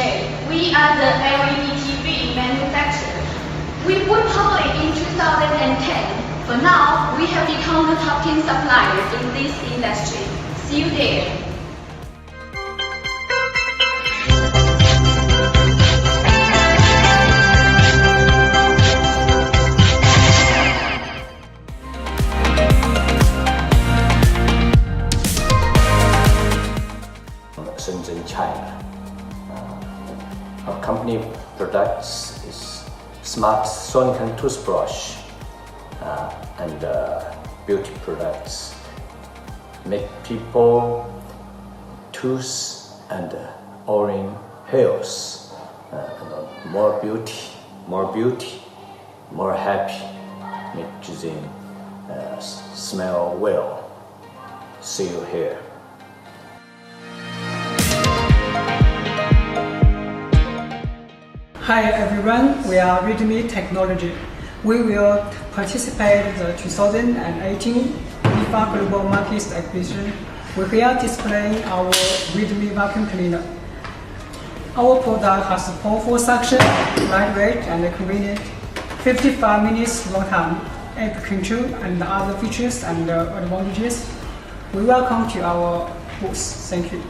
today. We are the LED TV manufacturer. We went public in 2010. For now, we have become the top 10 supplier in this industry. See you there. Shenzhen, China. Our company products is smart sonic toothbrush and beauty products. Make people tooth and orange hairs more beauty, more happy. Make them smell well. See you here. Hi everyone, we are Roidmi Technology. We will participate in the 2018 IFA Global Markets exhibition. We will display our Roidmi vacuum cleaner. Our product has powerful suction, lightweight and convenient, 55 minutes runtime, app control and other features and advantages. We welcome to our booth. Thank you.